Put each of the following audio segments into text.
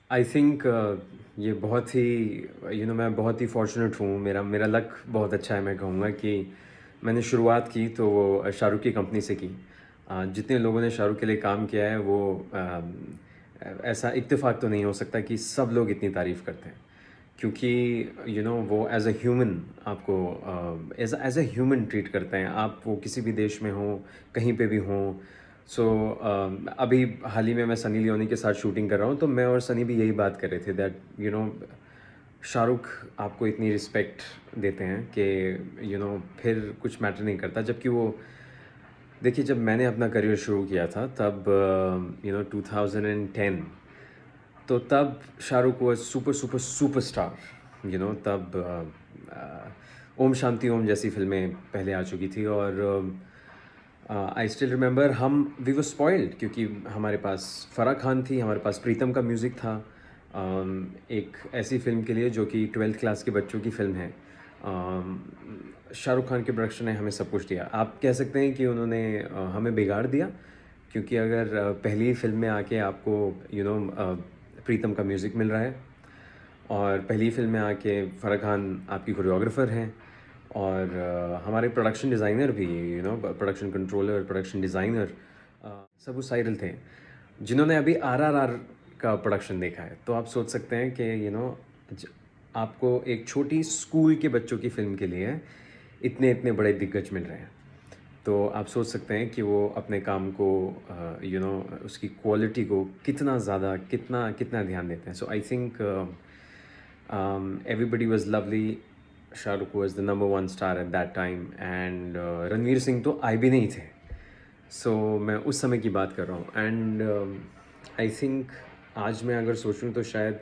I think ये बहुत ही मैं बहुत ही फॉर्चुनेट हूँ। मेरा मेरा लक बहुत अच्छा है। मैं कहूँगा कि मैंने शुरुआत की तो वो शाहरुख की कंपनी से की। जितने लोगों ने शाहरुख के लिए काम किया है वो ऐसा इत्तेफाक तो नहीं हो सकता कि सब लोग इतनी तारीफ़ करते हैं, क्योंकि वो एज अ ह्यूमन आपको एज अ ह्यूमन ट्रीट करते हैं। आप वो किसी भी देश में हो, कहीं पे भी हों। सो अभी हाल ही में मैं सनी लियोनी के साथ शूटिंग कर रहा हूँ, तो मैं और सनी भी यही बात कर रहे थे दैट शाहरुख आपको इतनी रिस्पेक्ट देते हैं कि फिर कुछ मैटर नहीं करता। जबकि वो देखिए, जब मैंने अपना करियर शुरू किया था तब 2010, तो तब Shahrukh was super super superstar. तब ओम शांति ओम जैसी फिल्में पहले आ चुकी थी, और आई स्टिल रिमेंबर हम वी वर स्पॉइल्ड, क्योंकि हमारे पास फ़राह खान थी, हमारे पास प्रीतम का म्यूज़िक था। एक ऐसी फ़िल्म के लिए जो कि 12th क्लास के बच्चों की फ़िल्म है। शाहरुख खान के प्रोडक्शन ने हमें सब कुछ दिया। आप कह सकते हैं कि उन्होंने हमें बिगाड़ दिया, क्योंकि अगर पहली फ़िल्म में आके आपको प्रीतम का म्यूज़िक मिल रहा है, और पहली फ़िल्म में आके फ़राह खान आपकी कोरियोग्राफ़र हैं, और हमारे प्रोडक्शन डिज़ाइनर भी प्रोडक्शन कंट्रोलर, प्रोडक्शन डिज़ाइनर सब उस साइरल थे, जिन्होंने अभी आरआरआर का प्रोडक्शन देखा है। तो आप सोच सकते हैं कि आपको एक छोटी स्कूल के बच्चों की फ़िल्म के लिए इतने इतने बड़े दिग्गज मिल रहे हैं। तो आप सोच सकते हैं कि वो अपने काम को उसकी क्वालिटी को कितना ज़्यादा कितना कितना ध्यान देते हैं। So I think everybody was lovely. Shahrukh was the number one star at that time, and Ranveer Singh तो आए भी नहीं थे। सो मैं उस समय की बात कर रहा हूँ, एंड आई थिंक आज मैं अगर सोचूं तो शायद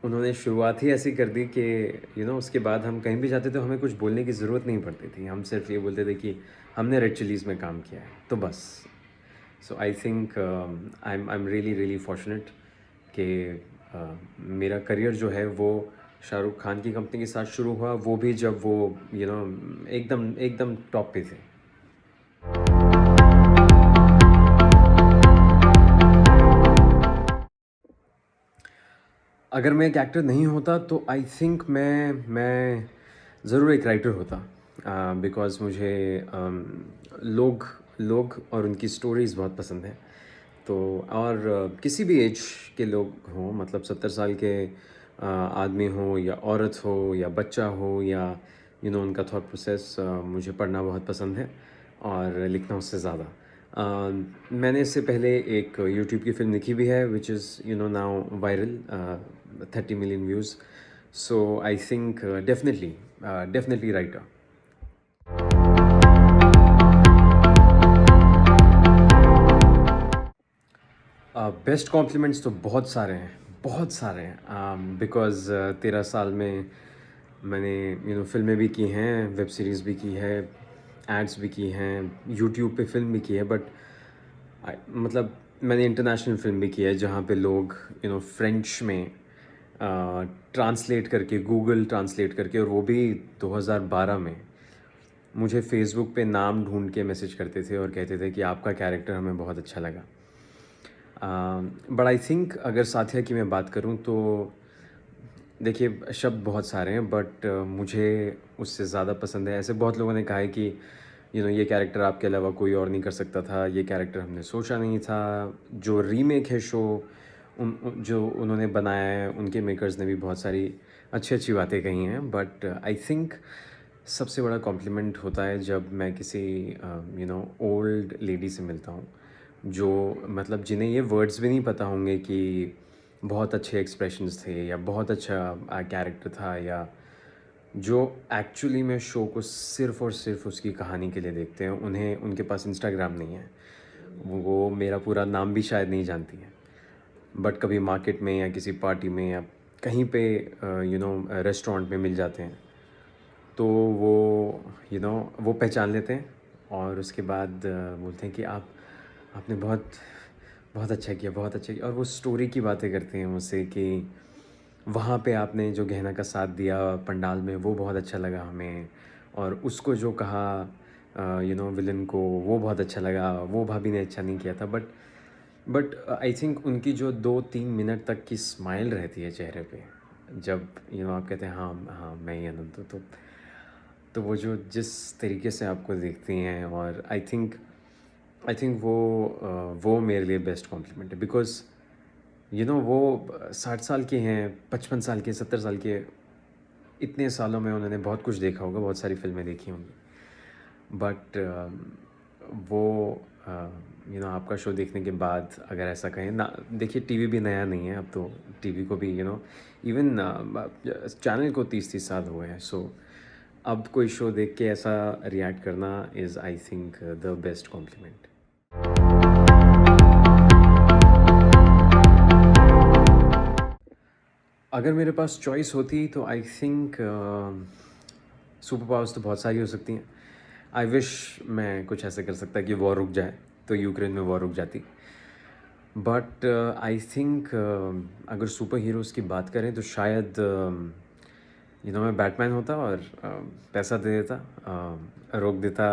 उन्होंने शुरुआत ही ऐसी कर दी कि उसके बाद हम कहीं भी जाते तो हमें कुछ बोलने की ज़रूरत नहीं पड़ती थी। हम सिर्फ ये बोलते थे कि हमने रेड चिलीज़ में काम किया है, तो बस। So I think I am really really fortunate कि मेरा करियर जो है वो शाहरुख खान की कंपनी के साथ शुरू हुआ, वो भी जब वो एकदम एकदम टॉप पे थे। अगर मैं एक एक्टर नहीं होता तो आई थिंक मैं ज़रूर एक राइटर होता, बिकॉज़ मुझे लोग लोग और उनकी स्टोरीज़ बहुत पसंद हैं। तो और किसी भी एज के लोग हों, मतलब 70 साल के आदमी हो या औरत हो या बच्चा हो, या उनका थॉट प्रोसेस मुझे पढ़ना बहुत पसंद है, और लिखना उससे ज़्यादा। मैंने इससे पहले एक यूट्यूब की फ़िल्म लिखी भी है, which is now viral, 30 million views. So I think definitely definitely writer. Best compliments तो बहुत सारे हैं, बहुत सारे हैं, बिकॉज़ 13 साल में मैंने फ़िल्में भी की हैं, वेब सीरीज़ भी की है, एड्स भी की हैं, यूट्यूब पे फ़िल्म भी की है। बट मतलब मैंने इंटरनेशनल फ़िल्म भी की है, जहाँ पे लोग फ्रेंच में ट्रांसलेट करके, गूगल ट्रांसलेट करके, और वो भी 2012 में मुझे फ़ेसबुक पे नाम ढूंढ के मैसेज करते थे और कहते थे कि आपका कैरेक्टर हमें बहुत अच्छा लगा। बट आई थिंक अगर साथिया की मैं बात करूं तो देखिए, शब्द बहुत सारे हैं, बट मुझे उससे ज़्यादा पसंद है। ऐसे बहुत लोगों ने कहा है कि ये कैरेक्टर आपके अलावा कोई और नहीं कर सकता था, ये कैरेक्टर हमने सोचा नहीं था। जो रीमेक है शो जो उन्होंने बनाया है, उनके मेकर्स ने भी बहुत सारी अच्छी अच्छी बातें कही हैं। बट आई थिंक सबसे बड़ा कॉम्प्लीमेंट होता है जब मैं किसी ओल्ड लेडी से मिलता हूँ, जो मतलब जिन्हें ये वर्ड्स भी नहीं पता होंगे कि बहुत अच्छे एक्सप्रेशंस थे या बहुत अच्छा कैरेक्टर था, या जो एक्चुअली में शो को सिर्फ़ और सिर्फ उसकी कहानी के लिए देखते हैं। उन्हें उनके पास इंस्टाग्राम नहीं है, वो मेरा पूरा नाम भी शायद नहीं जानती हैं, बट कभी मार्केट में या किसी पार्टी में या कहीं पे रेस्टोरेंट में मिल जाते हैं, तो वो वो पहचान लेते हैं, और उसके बाद बोलते हैं कि आपने बहुत बहुत अच्छा किया, बहुत अच्छा किया। और वो स्टोरी की बातें करते हैं मुझसे कि वहाँ पे आपने जो गहना का साथ दिया पंडाल में, वो बहुत अच्छा लगा हमें, और उसको जो कहा विलन को, वो बहुत अच्छा लगा, वो भाभी ने अच्छा नहीं किया था। बट बट आई थिंक उनकी जो 2-3 मिनट तक की स्माइल रहती है चेहरे पे, जब आप कहते हैं हाँ, हाँ, मैं ही अनंत हूँ, तो वो जो जिस तरीके से आपको देखती हैं, और आई थिंक वो मेरे लिए बेस्ट कॉम्प्लीमेंट है, बिकॉज़ वो 60 साल के हैं, 55 साल के, 70 साल के, इतने सालों में उन्होंने बहुत कुछ देखा होगा, बहुत सारी फ़िल्में देखी होंगी। बट वो आपका शो देखने के बाद अगर ऐसा कहें ना, देखिए टीवी भी नया नहीं है अब तो, टीवी को भी इवन चैनल को 30-30 साल हुए हैं, सो अब कोई शो देख के ऐसा रिएक्ट करना is I think the best compliment. अगर मेरे पास चॉइस होती तो आई थिंक सुपर पावर्स तो बहुत सारी हो सकती हैं। आई विश मैं कुछ ऐसे कर सकता कि वॉर रुक जाए, तो यूक्रेन में वॉर रुक जाती। बट आई थिंक अगर सुपर हीरोज़ की बात करें तो शायद मैं बैटमैन होता और पैसा दे देता, रोक देता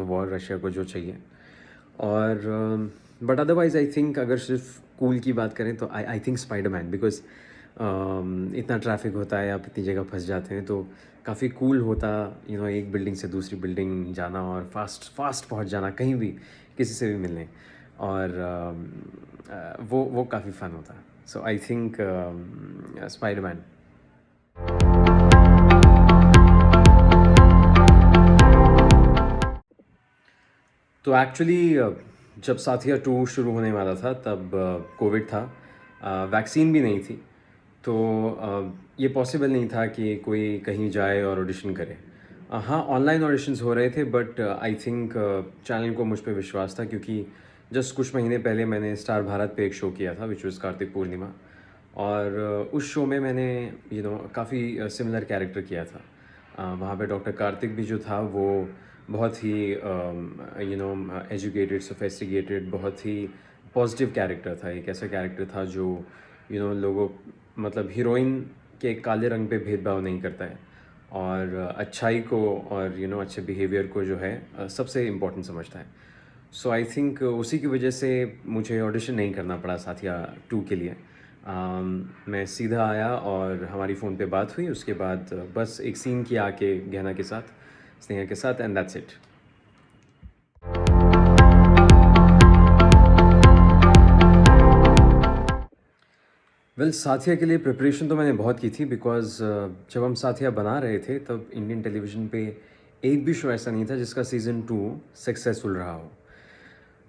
वॉर, रशिया को जो चाहिए। और बट अदरवाइज़ आई थिंक अगर सिर्फ कूल की बात करें तो आई थिंक स्पाइडरमैन, बिकॉज़ इतना ट्रैफिक होता है, आप इतनी जगह फंस जाते हैं, तो काफ़ी कूल होता एक बिल्डिंग से दूसरी बिल्डिंग जाना और फास्ट फास्ट पहुंच जाना कहीं भी, किसी से भी मिलने, और वो काफ़ी फ़न होता। सो आई थिंक स्पाइडरमैन। तो एक्चुअली जब साथिया 2 शुरू होने वाला था तब कोविड था, वैक्सीन भी नहीं थी, तो ये पॉसिबल नहीं था कि कोई कहीं जाए और ऑडिशन करे। हाँ, ऑनलाइन ऑडिशंस हो रहे थे, बट आई थिंक चैनल को मुझ पे विश्वास था, क्योंकि जस्ट कुछ महीने पहले मैंने स्टार भारत पे एक शो किया था विच वाज़ कार्तिक पूर्णिमा, और उस शो में मैंने काफ़ी सिमिलर कैरेक्टर किया था। वहाँ पे डॉक्टर कार्तिक भी जो था वो बहुत ही एजुकेटेड, सोफिस्टिकेटेड, बहुत ही पॉजिटिव कैरेक्टर था। एक ऐसा कैरेक्टर था जो लोगों, मतलब हीरोइन के काले रंग पे भेदभाव नहीं करता है, और अच्छाई को और अच्छे बिहेवियर को जो है सबसे इम्पोर्टेंट समझता है। सो आई थिंक उसी की वजह से मुझे ऑडिशन नहीं करना पड़ा साथिया 2 के लिए। मैं सीधा आया और हमारी फ़ोन पे बात हुई, उसके बाद बस एक सीन किया आके गहना के साथ, स्नेहा के साथ, एंड दैट्स इट। वेल, साथिया के लिए प्रिपरेशन तो मैंने बहुत की थी, बिकॉज़ जब हम साथिया बना रहे थे तब इंडियन टेलीविज़न पे एक भी शो ऐसा नहीं था जिसका सीज़न 2 सक्सेसफुल रहा हो।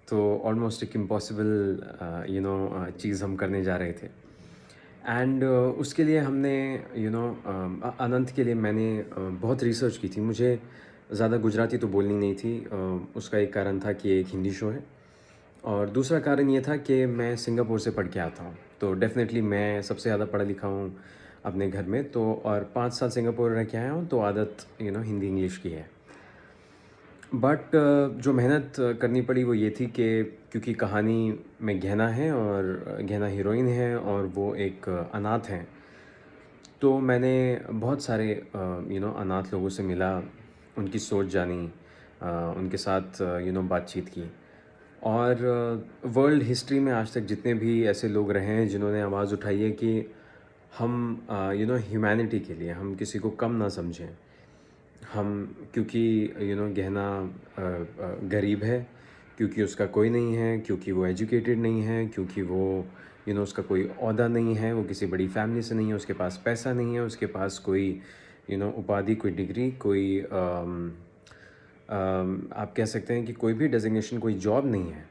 तो ऑलमोस्ट एक इम्पॉसिबल चीज़ हम करने जा रहे थे, एंड उसके लिए हमने अनंत के लिए मैंने बहुत रिसर्च की थी। मुझे ज़्यादा गुजराती तो बोलनी नहीं थी, उसका एक कारण था कि एक हिंदी शो है, और दूसरा कारण ये था कि मैं सिंगापुर से पढ़ के आता हूँ, तो डेफ़िनेटली मैं सबसे ज़्यादा पढ़ा लिखा हूँ अपने घर में, तो और 5 साल सिंगापुर रह के आया हूँ, तो आदत हिंदी इंग्लिश की है। बट जो मेहनत करनी पड़ी वो ये थी कि क्योंकि कहानी में गहना है और गहना हीरोइन है और वो एक अनाथ हैं, तो मैंने बहुत सारे अनाथ लोगों से मिला, उनकी सोच जानी, उनके साथ बातचीत की, और वर्ल्ड हिस्ट्री में आज तक जितने भी ऐसे लोग रहे हैं जिन्होंने आवाज़ उठाई है कि हम ह्यूमैनिटी के लिए हम किसी को कम ना समझें, हम क्योंकि गहना गरीब है, क्योंकि उसका कोई नहीं है, क्योंकि वो एजुकेटेड नहीं है, क्योंकि वो उसका कोई ओहदा नहीं है, वो किसी बड़ी फैमिली से नहीं है, उसके पास पैसा नहीं है, उसके पास कोई उपाधि, कोई डिग्री, कोई आप कह सकते हैं कि कोई भी डेजिग्नेशन, कोई जॉब नहीं है।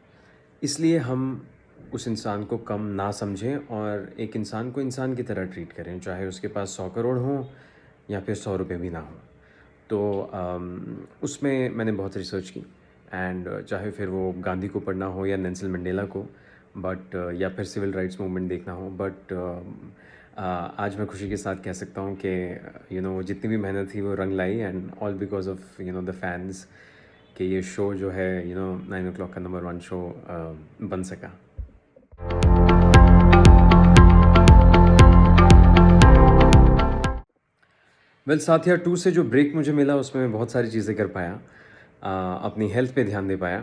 इसलिए हम उस इंसान को कम ना समझें और एक इंसान को इंसान की तरह ट्रीट करें, चाहे उसके पास 100 करोड़ हों या फिर 100 रुपये भी ना हों। तो उसमें मैंने बहुत रिसर्च की, एंड चाहे फिर वो गांधी को पढ़ना हो या नेल्सन मंडेला को, बट या फिर सिविल राइट्स मूवमेंट देखना हो, बट आज मैं खुशी के साथ कह सकता हूँ कि जितनी भी मेहनत थी वो रंग लाई, and all because of the fans, कि ये शो जो है 9 o'clock का नंबर 1 शो बन सका। वेल, साथिया 2 से जो ब्रेक मुझे मिला उसमें मैं बहुत सारी चीज़ें कर पाया, अपनी हेल्थ पे ध्यान दे पाया,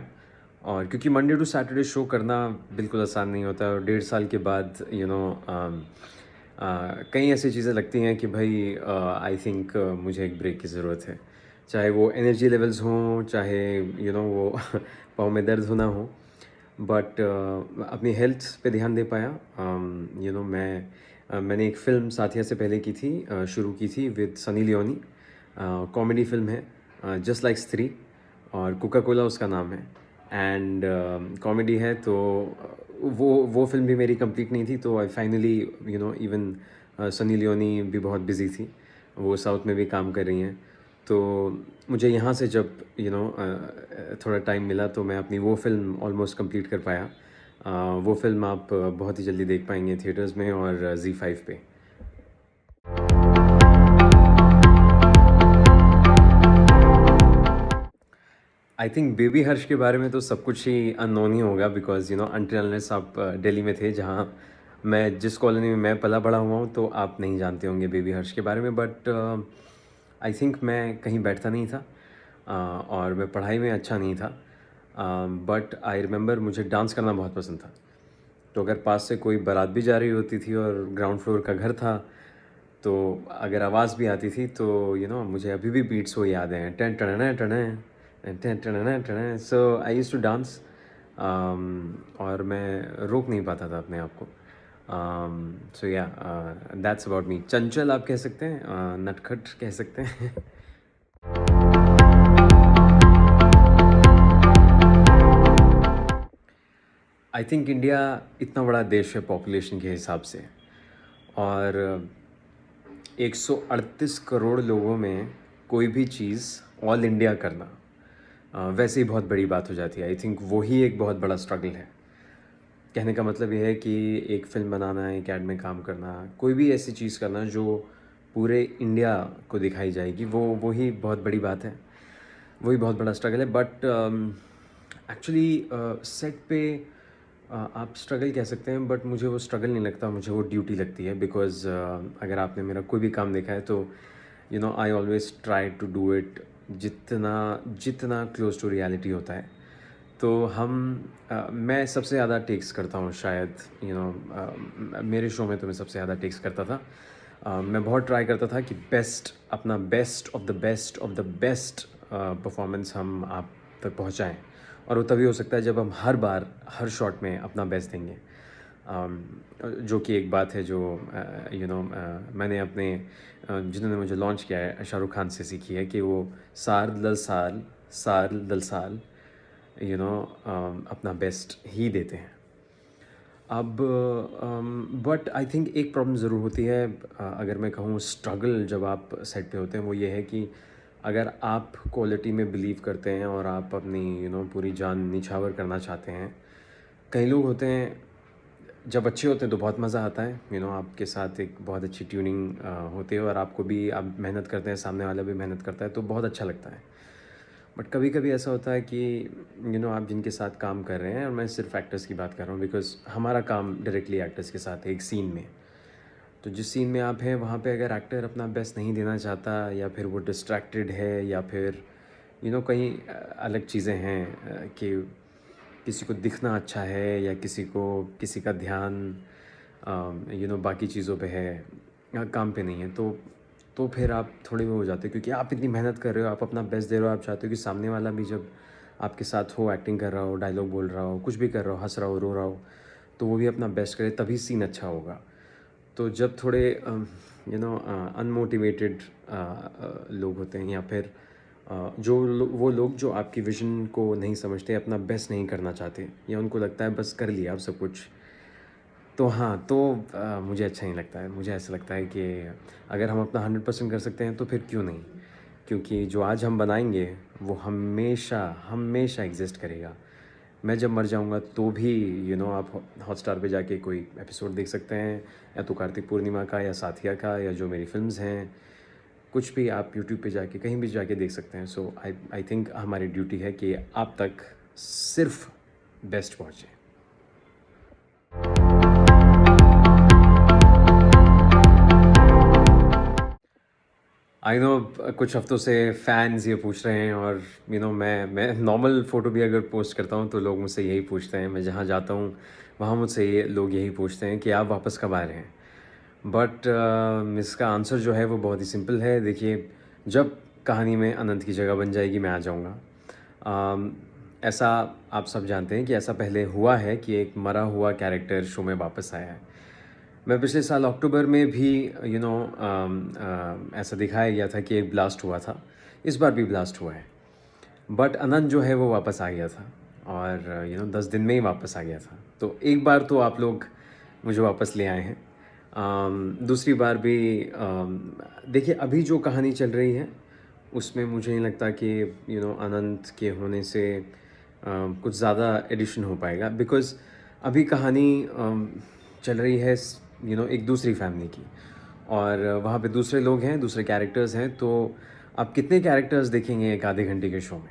और क्योंकि मंडे टू सैटरडे शो करना बिल्कुल आसान नहीं होता और 1.5 साल के बाद कई ऐसी चीज़ें लगती हैं कि भाई आई थिंक मुझे एक ब्रेक की ज़रूरत है। चाहे वो एनर्जी लेवल्स हों, चाहे वो पाँव में दर्द होना हो, बट अपनी हेल्थ पे ध्यान दे पाया। मैंने एक फ़िल्म साथिया से पहले की थी, शुरू की थी with Sunny Leone. Comedy film है, जस्ट लाइक स्त्री, और कोका कोला उसका नाम है। एंड कॉमेडी है, तो वो फ़िल्म भी मेरी कंप्लीट नहीं थी, तो I finally even Sunny Leone भी बहुत बिज़ी थी, वो साउथ में भी काम कर रही हैं। तो मुझे यहाँ से जब थोड़ा टाइम मिला तो मैं अपनी वो फ़िल्म ऑलमोस्ट कंप्लीट कर पाया। वो फ़िल्म आप बहुत ही जल्दी देख पाएंगे थिएटर्स में और Z5 पे। आई थिंक बेबी हर्ष के बारे में तो सब कुछ ही अननोन ही होगा, बिकॉज अनटिल अनलेस आप दिल्ली में थे, जहाँ मैं जिस कॉलोनी में मैं पला बड़ा हुआ हूँ, तो आप नहीं जानते होंगे बेबी हर्ष के बारे में। बट आई थिंक मैं कहीं बैठता नहीं था, और मैं पढ़ाई में अच्छा नहीं था, बट आई रिमेंबर मुझे डांस करना बहुत पसंद था। तो अगर पास से कोई बारात भी जा रही होती थी और ग्राउंड फ्लोर का घर था, तो अगर आवाज़ भी आती थी तो मुझे अभी भी बीट्स वो याद हैं, टेन टन टेन टन टन। So I used to dance, और मैं रोक नहीं पाता था अपने आप को। सो या, दैट्स अबाउट मी। चंचल आप कह सकते हैं, नटखट कह सकते हैं। आई थिंक इंडिया इतना बड़ा देश है पॉपुलेशन के हिसाब से, और 138 करोड़ लोगों में कोई भी चीज़ ऑल इंडिया करना वैसे ही बहुत बड़ी बात हो जाती है। आई थिंक वही एक बहुत बड़ा स्ट्रगल है। कहने का मतलब ये है कि एक फ़िल्म बनाना, एक ऐड में काम करना, कोई भी ऐसी चीज़ करना जो पूरे इंडिया को दिखाई जाएगी, वही बहुत बड़ी बात है, वही बहुत बड़ा स्ट्रगल है। बट एक्चुअली सेट पे आप स्ट्रगल कह सकते हैं, बट मुझे वो स्ट्रगल नहीं लगता, मुझे वो ड्यूटी लगती है। बिकॉज़ अगर आपने मेरा कोई भी काम देखा है तो I always try to do it जितना जितना क्लोज टू रियलिटी होता है। तो मैं सबसे ज़्यादा टेक्स करता हूँ शायद, मेरे शो में तो मैं सबसे ज़्यादा टेक्स करता था। मैं बहुत ट्राई करता था कि अपना best of the best performance हम आप तक पहुँचाएँ, और वो तभी हो सकता है जब हम हर बार हर शॉट में अपना बेस्ट देंगे। जो कि एक बात है जो मैंने अपने जिन्होंने मुझे लॉन्च किया है शाहरुख खान से सीखी है, कि वो साल दल साल अपना बेस्ट ही देते हैं। अब बट आई थिंक एक प्रॉब्लम ज़रूर होती है, अगर मैं कहूँ स्ट्रगल जब आप सेट पे होते हैं, वो ये है कि अगर आप क्वालिटी में बिलीव करते हैं और आप अपनी पूरी जान निछावर करना चाहते हैं। कई लोग होते हैं जब अच्छे होते हैं तो बहुत मज़ा आता है, आपके साथ एक बहुत अच्छी ट्यूनिंग होती है और आपको भी, आप मेहनत करते हैं, सामने वाला भी मेहनत करता है, तो बहुत अच्छा लगता है। बट कभी कभी ऐसा होता है कि आप जिनके साथ काम कर रहे हैं, और मैं सिर्फ एक्टर्स की बात कर रहा हूँ, बिकॉज हमारा काम डायरेक्टली एक्टर्स के साथ है एक सीन में। तो जिस सीन में आप हैं वहाँ पे अगर एक्टर अपना बेस्ट नहीं देना चाहता, या फिर वो डिस्ट्रैक्टेड है, या फिर कहीं अलग चीज़ें हैं, कि किसी को दिखना अच्छा है, या किसी का ध्यान बाकी चीज़ों पे है, या काम पे नहीं है, तो फिर आप थोड़े वो हो जाते हो, क्योंकि आप इतनी मेहनत कर रहे हो, आप अपना बेस्ट दे रहे हो, आप चाहते हो कि सामने वाला भी जब आपके साथ हो, एक्टिंग कर रहा हो, डायलॉग बोल रहा हो, कुछ भी कर रहा हो, हंस रहा हो, रो रहा हो, तो वो भी अपना बेस्ट करे, तभी सीन अच्छा होगा। तो जब थोड़े अनमोटिवेटेड लोग होते हैं, या फिर वो लोग जो आपकी विज़न को नहीं समझते, अपना बेस्ट नहीं करना चाहते, या उनको लगता है बस कर लिया अब सब कुछ, तो हाँ, तो मुझे अच्छा नहीं लगता है। मुझे ऐसा लगता है कि अगर हम अपना 100% कर सकते हैं तो फिर क्यों नहीं? क्योंकि जो आज हम बनाएंगे वो हमेशा हमेशा एग्जिस्ट करेगा। मैं जब मर जाऊंगा तो भी आप हॉटस्टार पे जाके कोई एपिसोड देख सकते हैं, या तो कार्तिक पूर्णिमा का, या साथिया का, या जो मेरी फिल्म्स हैं, कुछ भी आप यूट्यूब पे जाके कहीं भी जाके देख सकते हैं। सो आई थिंक हमारी ड्यूटी है कि आप तक सिर्फ बेस्ट पहुँचे। आई नो कुछ हफ्तों से फैंस ये पूछ रहे हैं और मैं नॉर्मल फ़ोटो भी अगर पोस्ट करता हूँ तो लोग मुझसे यही पूछते हैं, मैं जहाँ जाता हूँ वहाँ मुझसे ये लोग यही पूछते हैं कि आप वापस कब आ रहे हैं। बट इसका आंसर जो है वो बहुत ही सिंपल है। देखिए, जब कहानी में अनंत की जगह बन जाएगी मैं आ जाऊँगा। ऐसा आप सब जानते हैं कि ऐसा पहले हुआ है कि एक मरा हुआ कैरेक्टर शो में वापस आया है। मैं पिछले साल अक्टूबर में भी ऐसा दिखाया गया था कि एक ब्लास्ट हुआ था। इस बार भी ब्लास्ट हुआ है। बट अनंत जो है वो वापस आ गया था और 10 दिन में ही वापस आ गया था। तो एक बार तो आप लोग मुझे वापस ले आए हैं। दूसरी बार भी देखिए अभी जो कहानी चल रही है उसमें मुझे नहीं लगता कि अनंत के होने से कुछ ज़्यादा एडिशन हो पाएगा, बिकॉज़ अभी कहानी चल रही है एक दूसरी फैमिली की और वहाँ पे दूसरे लोग हैं, दूसरे कैरेक्टर्स हैं। तो आप कितने कैरेक्टर्स देखेंगे एक आधे घंटे के शो में?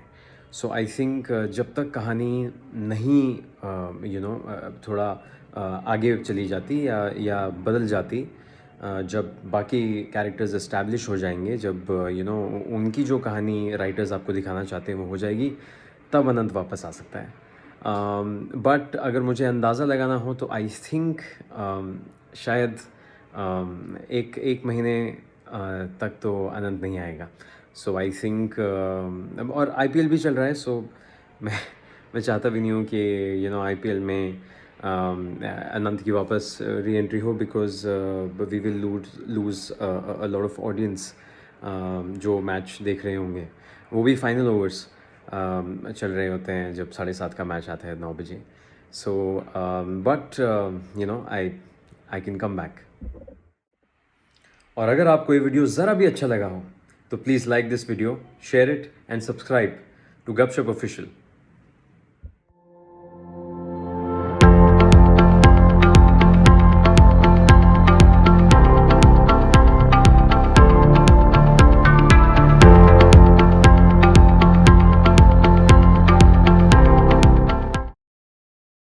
सो आई थिंक जब तक कहानी नहीं थोड़ा आगे चली जाती या बदल जाती, जब बाकी कैरेक्टर्स एस्टैब्लिश हो जाएंगे, जब उनकी जो कहानी राइटर्स आपको दिखाना चाहते हैं वो हो जाएगी, तब अनंत वापस आ सकता है। बट अगर मुझे अंदाज़ा लगाना हो तो आई थिंक शायद एक एक महीने तक तो अनंत नहीं आएगा। सो आई थिंक और आईपीएल भी चल रहा है, सो मैं मैं चाहता भी नहीं हूँ कि आईपीएल में अनंत की वापस री एंट्री हो, because we will lose a lot of audience जो मैच देख रहे होंगे। वो भी फाइनल ओवर्स चल रहे होते हैं जब 7:30 का मैच आता है 9 बजे। So but I can come back. और अगर आपको ये वीडियो ज़रा भी अच्छा लगा हो तो please like this video, share it and subscribe to Gupshup official.